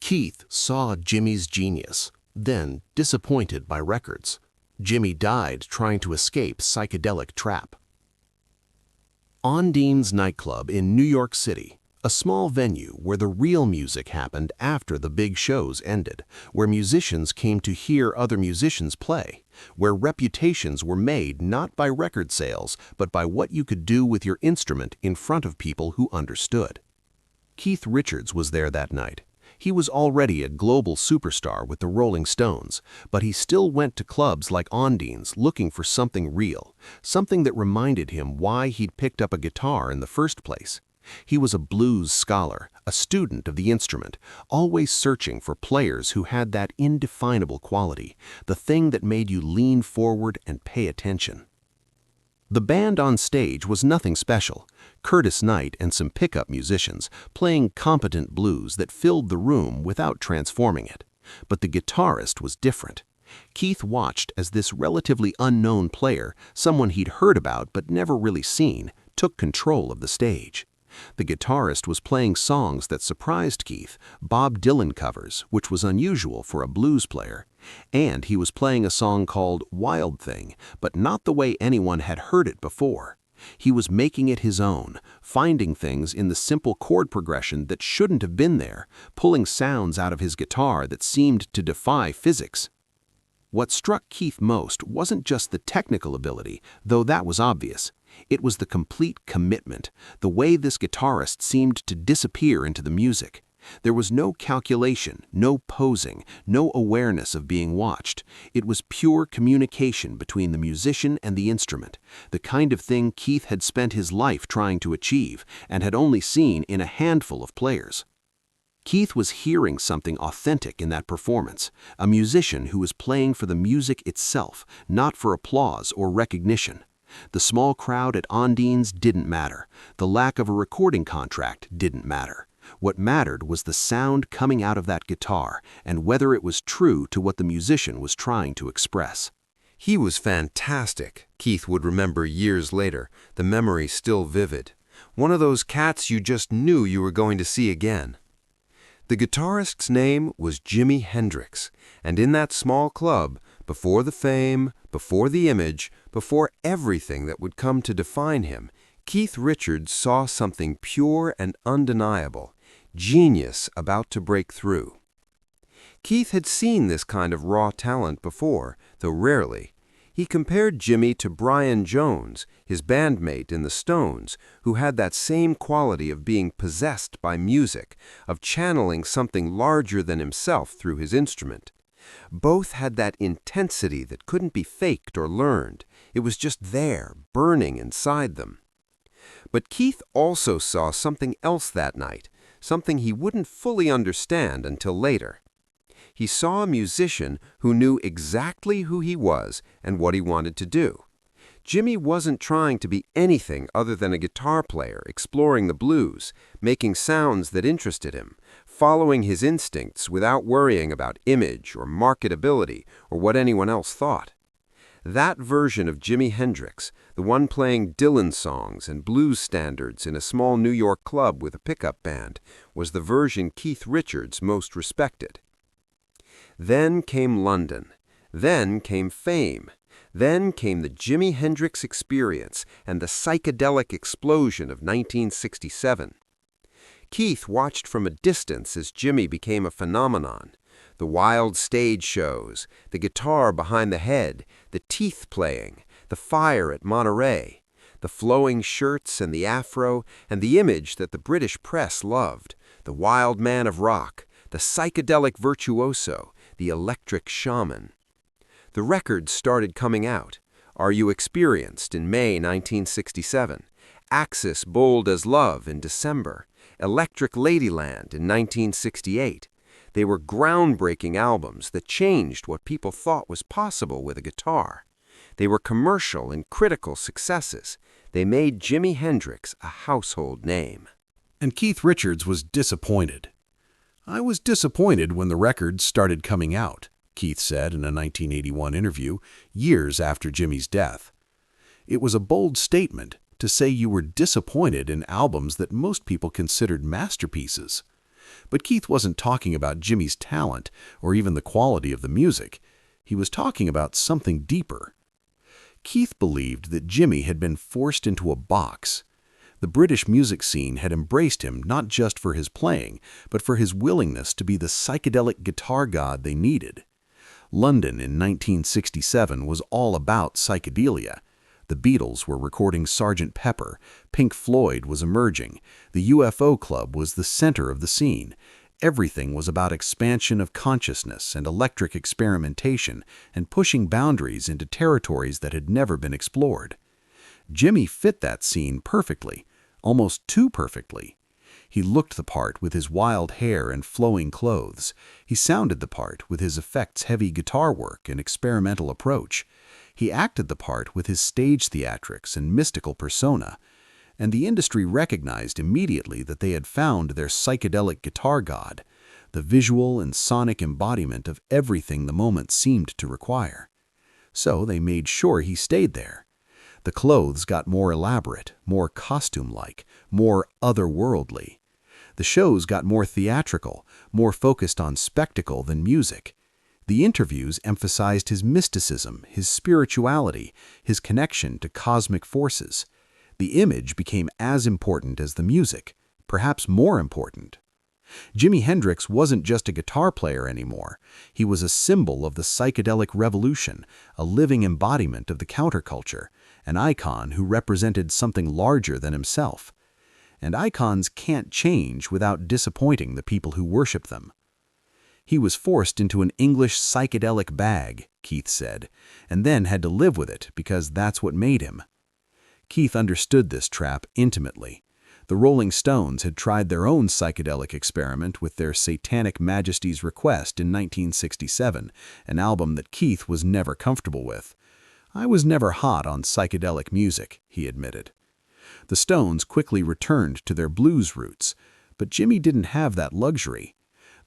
Keith saw Jimi's genius, then disappointed by records. Jimi died trying to escape psychedelic trap. Ondine's nightclub in New York City, a small venue where the real music happened after the big shows ended, where musicians came to hear other musicians play, where reputations were made not by record sales, but by what you could do with your instrument in front of people who understood. Keith Richards was there that night. He was already a global superstar with the Rolling Stones, but he still went to clubs like Ondine's looking for something real, something that reminded him why he'd picked up a guitar in the first place. He was a blues scholar, a student of the instrument, always searching for players who had that indefinable quality, the thing that made you lean forward and pay attention. The band on stage was nothing special. Curtis Knight and some pickup musicians playing competent blues that filled the room without transforming it. But the guitarist was different. Keith watched as this relatively unknown player, someone he'd heard about but never really seen, took control of the stage. The guitarist was playing songs that surprised Keith, Bob Dylan covers, which was unusual for a blues player. And he was playing a song called Wild Thing, but not the way anyone had heard it before. He was making it his own, finding things in the simple chord progression that shouldn't have been there, pulling sounds out of his guitar that seemed to defy physics. What struck Keith most wasn't just the technical ability, though that was obvious. It was the complete commitment, the way this guitarist seemed to disappear into the music. There was no calculation, no posing, no awareness of being watched. It was pure communication between the musician and the instrument, the kind of thing Keith had spent his life trying to achieve and had only seen in a handful of players. Keith was hearing something authentic in that performance, a musician who was playing for the music itself, not for applause or recognition. The small crowd at Ondine's didn't matter. The lack of a recording contract didn't matter. What mattered was the sound coming out of that guitar and whether it was true to what the musician was trying to express. He was fantastic, Keith would remember years later, the memory still vivid. One of those cats you just knew you were going to see again. The guitarist's name was Jimi Hendrix, and in that small club, before the fame, before the image, before everything that would come to define him, Keith Richards saw something pure and undeniable, genius about to break through. Keith had seen this kind of raw talent before, though rarely. He compared Jimi to Brian Jones, his bandmate in the Stones, who had that same quality of being possessed by music, of channeling something larger than himself through his instrument. Both had that intensity that couldn't be faked or learned. It was just there, burning inside them. But Keith also saw something else that night, something he wouldn't fully understand until later. He saw a musician who knew exactly who he was and what he wanted to do. Jimi wasn't trying to be anything other than a guitar player exploring the blues, making sounds that interested him, following his instincts without worrying about image or marketability or what anyone else thought. That version of Jimi Hendrix, the one playing Dylan songs and blues standards in a small New York club with a pickup band, was the version Keith Richards most respected. Then came London. Then came fame. Then came the Jimi Hendrix experience and the psychedelic explosion of 1967. Keith watched from a distance as Jimi became a phenomenon. The wild stage shows, the guitar behind the head, the teeth playing, the fire at Monterey, the flowing shirts and the afro, and the image that the British press loved, the wild man of rock, the psychedelic virtuoso, the electric shaman. The records started coming out. Are You Experienced in May 1967, Axis Bold as Love in December, Electric Ladyland in 1968. They were groundbreaking albums that changed what people thought was possible with a guitar. They were commercial and critical successes. They made Jimi Hendrix a household name. And Keith Richards was disappointed. "I was disappointed when the records started coming out," Keith said in a 1981 interview, years after Jimi's death. It was a bold statement to say you were disappointed in albums that most people considered masterpieces. But Keith wasn't talking about Jimmy's talent or even the quality of the music. He was talking about something deeper. Keith believed that Jimi had been forced into a box. The British music scene had embraced him not just for his playing, but for his willingness to be the psychedelic guitar god they needed. London in 1967 was all about psychedelia. The Beatles were recording Sgt. Pepper, Pink Floyd was emerging, the UFO Club was the center of the scene. Everything was about expansion of consciousness and electric experimentation and pushing boundaries into territories that had never been explored. Jimi fit that scene perfectly, almost too perfectly. He looked the part with his wild hair and flowing clothes. He sounded the part with his effects-heavy guitar work and experimental approach. He acted the part with his stage theatrics and mystical persona. And the industry recognized immediately that they had found their psychedelic guitar god, the visual and sonic embodiment of everything the moment seemed to require. So they made sure he stayed there. The clothes got more elaborate, more costume-like, more otherworldly. The shows got more theatrical, more focused on spectacle than music. The interviews emphasized his mysticism, his spirituality, his connection to cosmic forces. The image became as important as the music, perhaps more important. Jimi Hendrix wasn't just a guitar player anymore. He was a symbol of the psychedelic revolution, a living embodiment of the counterculture, an icon who represented something larger than himself. And icons can't change without disappointing the people who worship them. He was forced into an English psychedelic bag, Keith said, and then had to live with it because that's what made him. Keith understood this trap intimately. The Rolling Stones had tried their own psychedelic experiment with their Satanic Majesty's Request in 1967, an album that Keith was never comfortable with. "I was never hot on psychedelic music," he admitted. The Stones quickly returned to their blues roots, but Jimi didn't have that luxury.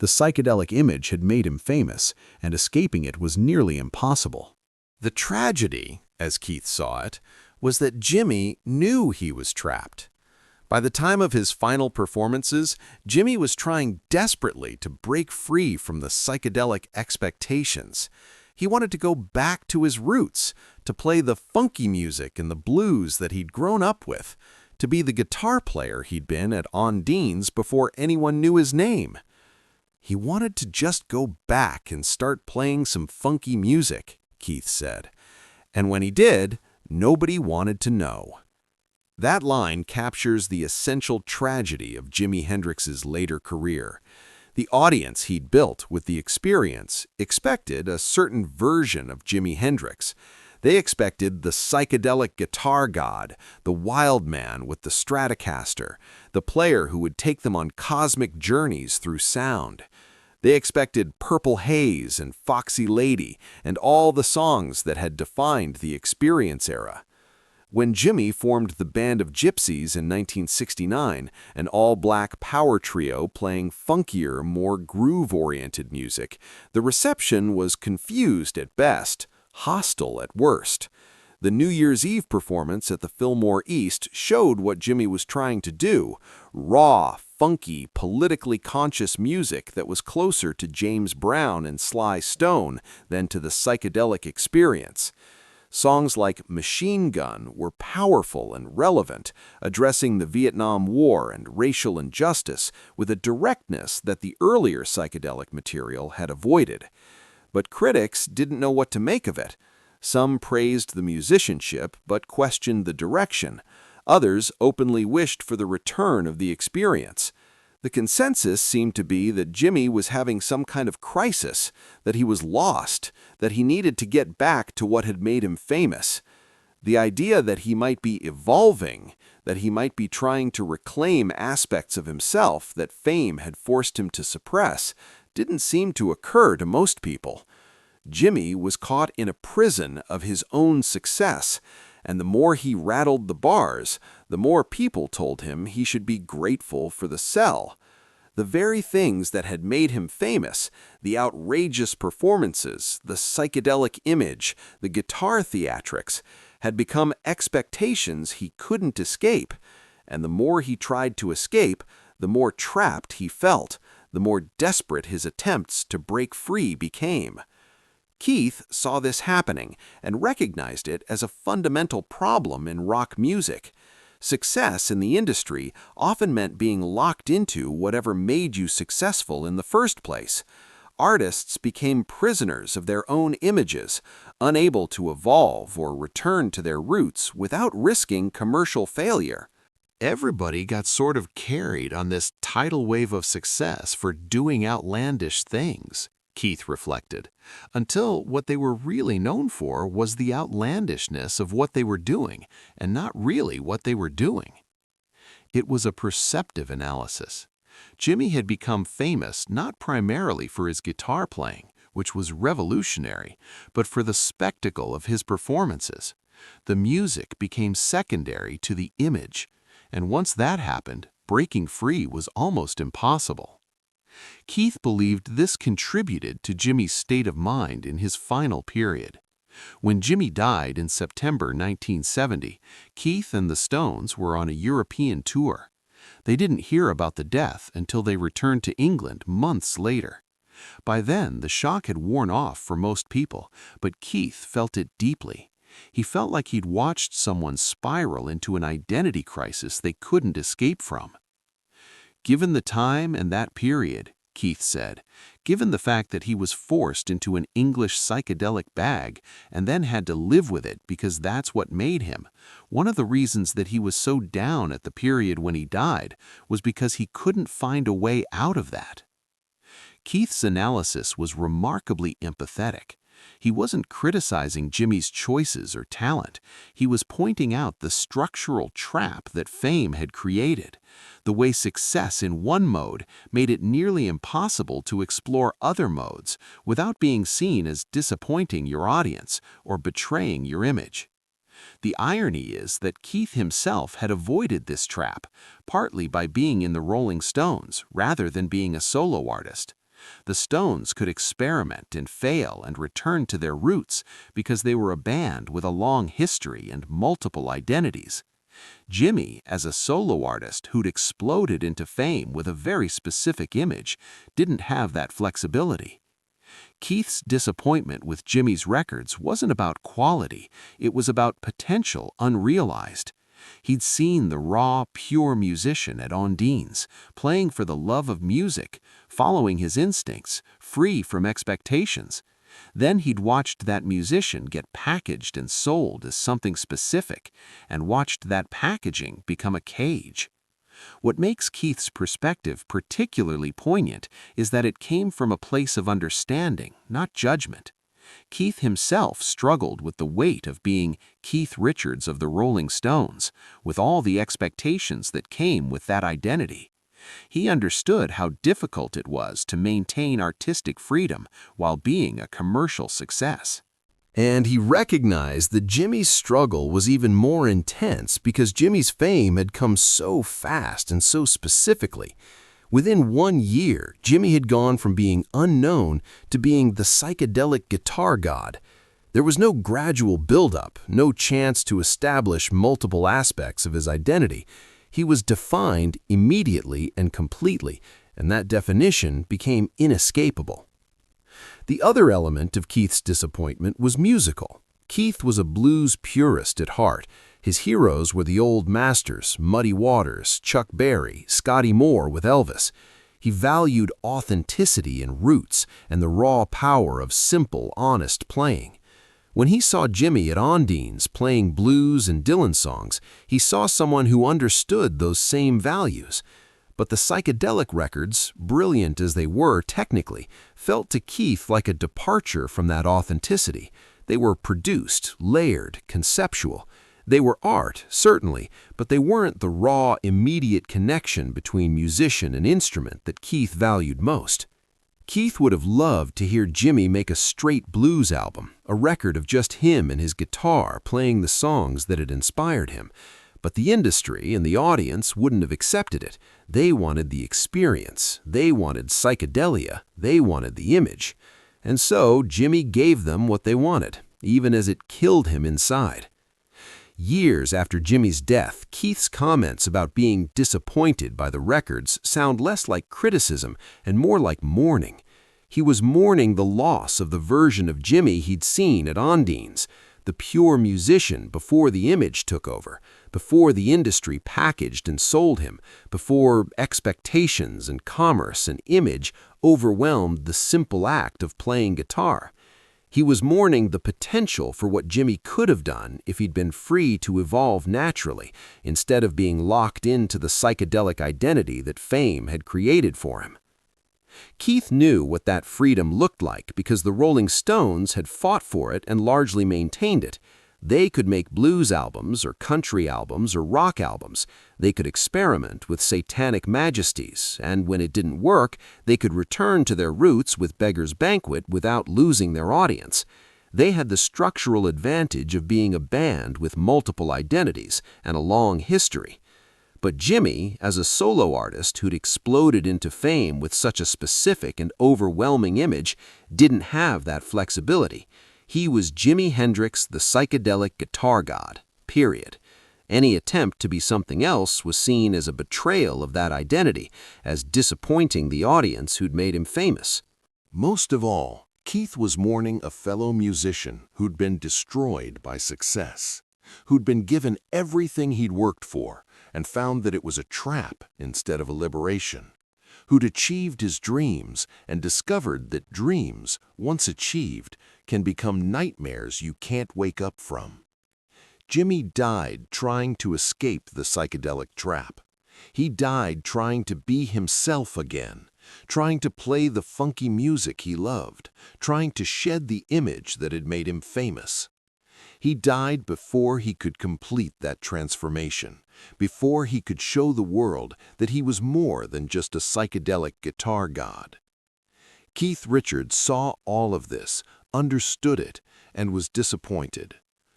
The psychedelic image had made him famous, and escaping it was nearly impossible. The tragedy, as Keith saw it, was that Jimi knew he was trapped. By the time of his final performances, Jimi was trying desperately to break free from the psychedelic expectations. He wanted to go back to his roots, to play the funky music and the blues that he'd grown up with, to be the guitar player he'd been at Ondine's before anyone knew his name. He wanted to just go back and start playing some funky music, Keith said. And when he did, nobody wanted to know. That line captures the essential tragedy of Jimi Hendrix's later career. The audience he'd built with the experience expected a certain version of Jimi Hendrix. They expected the psychedelic guitar god, the wild man with the Stratocaster, the player who would take them on cosmic journeys through sound. They expected Purple Haze and Foxy Lady and all the songs that had defined the Experience era. When Jimi formed the Band of Gypsies in 1969, an all-black power trio playing funkier, more groove-oriented music, the reception was confused at best, hostile at worst. The New Year's Eve performance at the Fillmore East showed what Jimi was trying to do: raw, funky, politically conscious music that was closer to James Brown and Sly Stone than to the psychedelic experience. Songs like Machine Gun were powerful and relevant, addressing the Vietnam War and racial injustice with a directness that the earlier psychedelic material had avoided. But critics didn't know what to make of it. Some praised the musicianship but questioned the direction. Others openly wished for the return of the experience. The consensus seemed to be that Jimi was having some kind of crisis, that he was lost, that he needed to get back to what had made him famous. The idea that he might be evolving, that he might be trying to reclaim aspects of himself that fame had forced him to suppress, didn't seem to occur to most people. Jimi was caught in a prison of his own success, and the more he rattled the bars, the more people told him he should be grateful for the cell. The very things that had made him famous, the outrageous performances, the psychedelic image, the guitar theatrics, had become expectations he couldn't escape, and the more he tried to escape, the more trapped he felt, the more desperate his attempts to break free became. Keith saw this happening and recognized it as a fundamental problem in rock music. Success in the industry often meant being locked into whatever made you successful in the first place. Artists became prisoners of their own images, unable to evolve or return to their roots without risking commercial failure. Everybody got sort of carried on this tidal wave of success for doing outlandish things, Keith reflected, until what they were really known for was the outlandishness of what they were doing, and not really what they were doing. It was a perceptive analysis. Jimi had become famous not primarily for his guitar playing, which was revolutionary, but for the spectacle of his performances. The music became secondary to the image, and once that happened, breaking free was almost impossible. Keith believed this contributed to Jimi's state of mind in his final period. When Jimi died in September 1970, Keith and the Stones were on a European tour. They didn't hear about the death until they returned to England months later. By then, the shock had worn off for most people, but Keith felt it deeply. He felt like he'd watched someone spiral into an identity crisis they couldn't escape from. Given the time and that period, Keith said, given the fact that he was forced into an English psychedelic bag and then had to live with it because that's what made him, one of the reasons that he was so down at the period when he died was because he couldn't find a way out of that. Keith's analysis was remarkably empathetic. He wasn't criticizing Jimi's choices or talent. He was pointing out the structural trap that fame had created, the way success in one mode made it nearly impossible to explore other modes without being seen as disappointing your audience or betraying your image. The irony is that Keith himself had avoided this trap, partly by being in the Rolling Stones rather than being a solo artist. The Stones could experiment and fail and return to their roots because they were a band with a long history and multiple identities. Jimi, as a solo artist who'd exploded into fame with a very specific image, didn't have that flexibility. Keith's disappointment with Jimi's records wasn't about quality, it was about potential unrealized. He'd seen the raw, pure musician at Ondine's, playing for the love of music, following his instincts, free from expectations. Then he'd watched that musician get packaged and sold as something specific, and watched that packaging become a cage. What makes Keith's perspective particularly poignant is that it came from a place of understanding, not judgment. Keith himself struggled with the weight of being Keith Richards of the Rolling Stones, with all the expectations that came with that identity. He understood how difficult it was to maintain artistic freedom while being a commercial success. And he recognized that Jimi's struggle was even more intense because Jimi's fame had come so fast and so specifically. Within 1 year, Jimi had gone from being unknown to being the psychedelic guitar god. There was no gradual buildup, no chance to establish multiple aspects of his identity. He was defined immediately and completely, and that definition became inescapable. The other element of Keith's disappointment was musical. Keith was a blues purist at heart. His heroes were the old masters, Muddy Waters, Chuck Berry, Scotty Moore with Elvis. He valued authenticity and roots and the raw power of simple, honest playing. When he saw Jimi at Ondine's playing blues and Dylan songs, he saw someone who understood those same values. But the psychedelic records, brilliant as they were technically, felt to Keith like a departure from that authenticity. They were produced, layered, conceptual. They were art, certainly, but they weren't the raw, immediate connection between musician and instrument that Keith valued most. Keith would have loved to hear Jimi make a straight blues album, a record of just him and his guitar playing the songs that had inspired him. But the industry and the audience wouldn't have accepted it. They wanted the experience. They wanted psychedelia. They wanted the image. And so Jimi gave them what they wanted, even as it killed him inside. Years after Jimi's death, Keith's comments about being disappointed by the records sound less like criticism and more like mourning. He was mourning the loss of the version of Jimi he'd seen at Ondine's, the pure musician before the image took over, before the industry packaged and sold him, before expectations and commerce and image overwhelmed the simple act of playing guitar. He was mourning the potential for what Jimi could have done if he'd been free to evolve naturally, instead of being locked into the psychedelic identity that fame had created for him. Keith knew what that freedom looked like because the Rolling Stones had fought for it and largely maintained it. They could make blues albums or country albums or rock albums. They could experiment with satanic majesties, and when it didn't work, they could return to their roots with Beggar's Banquet without losing their audience. They had the structural advantage of being a band with multiple identities and a long history. But Jimi, as a solo artist who'd exploded into fame with such a specific and overwhelming image, didn't have that flexibility. He was Jimi Hendrix, the psychedelic guitar god, period. Any attempt to be something else was seen as a betrayal of that identity, as disappointing the audience who'd made him famous. Most of all, Keith was mourning a fellow musician who'd been destroyed by success, who'd been given everything he'd worked for and found that it was a trap instead of a liberation, who'd achieved his dreams and discovered that dreams, once achieved, can become nightmares you can't wake up from. Jimi died trying to escape the psychedelic trap. He died trying to be himself again, trying to play the funky music he loved, trying to shed the image that had made him famous. He died before he could complete that transformation, before he could show the world that he was more than just a psychedelic guitar god. Keith Richards saw all of this, understood it, and was disappointed.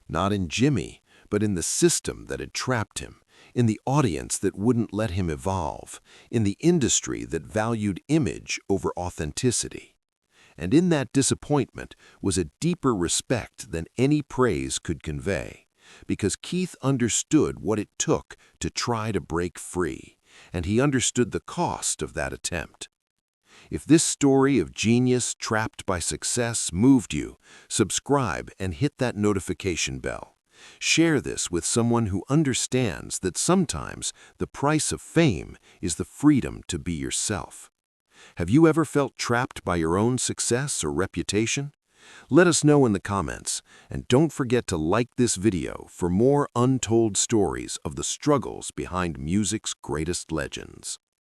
Not in Jimi, but in the system that had trapped him, in the audience that wouldn't let him evolve, in the industry that valued image over authenticity. And in that disappointment was a deeper respect than any praise could convey, because Keith understood what it took to try to break free, and he understood the cost of that attempt. If this story of genius trapped by success moved you, subscribe and hit that notification bell. Share this with someone who understands that sometimes the price of fame is the freedom to be yourself. Have you ever felt trapped by your own success or reputation? Let us know in the comments, and don't forget to like this video for more untold stories of the struggles behind music's greatest legends.